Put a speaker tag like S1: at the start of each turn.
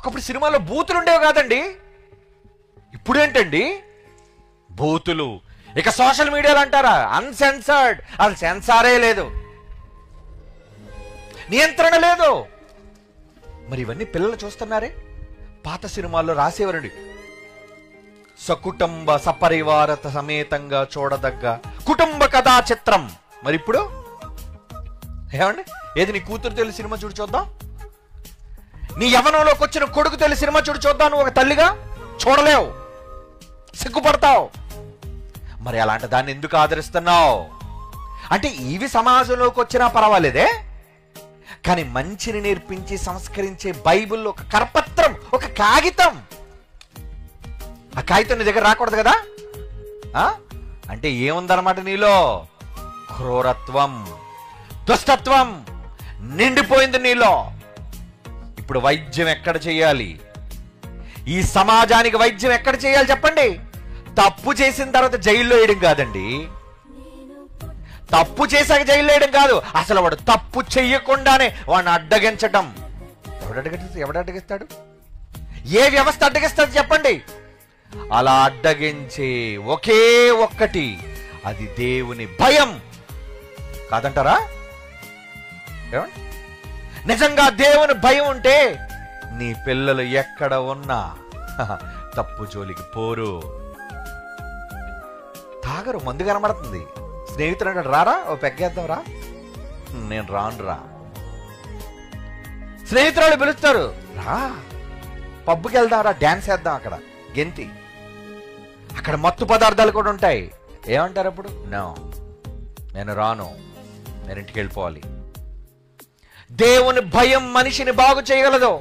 S1: ఒకప్పుడు సినిమాలో బూతులు ఉండేవి కాదండి, ఇప్పుడేంటండి బూతులు. ఇక సోషల్ మీడియాలో అంటారా అన్సెన్సర్డ్, అసలు సెన్సారే లేదు, నియంత్రణ లేదు. మరి ఇవన్నీ పిల్లలు చూస్తున్నారే. పాత సినిమాల్లో రాసేవారండి, సకుటుంబ సపరివారత సమేతంగా చూడదగ్గ కుటుంబ కథా చిత్రం. మరి ఇప్పుడు ఏమండి, ఏది నీ కూతురు తెలిసి సినిమా చూడు చూద్దాం, నీ యవ్వనంలోకి వచ్చిన కొడుకు తెలిసి సినిమా చూడు చూద్దాం. నువ్వు ఒక తల్లిగా చూడలేవు, సిగ్గుపడతావు. మరి అలాంటి దాన్ని ఎందుకు ఆదరిస్తున్నావు? అంటే ఇవి సమాజంలోకి వచ్చినా పర్వాలేదే, కానీ మంచిని నేర్పించి సంస్కరించే బైబిల్లో ఒక కరపత్రం, ఒక కాగితం, ఆ కాగితం నీ దగ్గర రాకూడదు కదా. అంటే ఏముందన్నమాట నీలో? క్రూరత్వం, దుష్టత్వం నిండిపోయింది నీలో. ఇప్పుడు వైద్యం ఎక్కడ చేయాలి? ఈ సమాజానికి వైద్యం ఎక్కడ చేయాలి చెప్పండి? తప్పు చేసిన తర్వాత జైల్లో వేయడం కాదండి, తప్పు చేశాక జైల్లో వేయడం కాదు, అసలు వాడు తప్పు చెయ్యకుండానే వాడిని అడ్డగించటం. ఎవడు అడ్డగిస్తాడు? ఏ వ్యవస్థ అడ్డగిస్తుంది చెప్పండి? అలా అడ్డగించే ఒకే ఒక్కటి, అది దేవుని భయం కాదంటారా? నిజంగా దేవుని భయం ఉంటే నీ పిల్లలు ఎక్కడ ఉన్నా తప్పు జోలికి పోరు. తాగరు, మందు కనబడుతుంది, స్నేహితుడు అంటాడు రారా ఓ పెగ్గేద్దాం రా, నేను రాను రా. స్నేహితురాలు పిలుస్తారు రా పబ్కి వెళ్దాం రా, డాన్స్ వేద్దాం అక్కడ గెంతి. అక్కడ మత్తు పదార్థాలు కూడా ఉంటాయి. ఏమంటారు అప్పుడు? నో, నేను రాను, నేను ఇంటికి వెళ్ళిపోవాలి. దేవుని భయం మనిషిని బాగు చేయగలదు.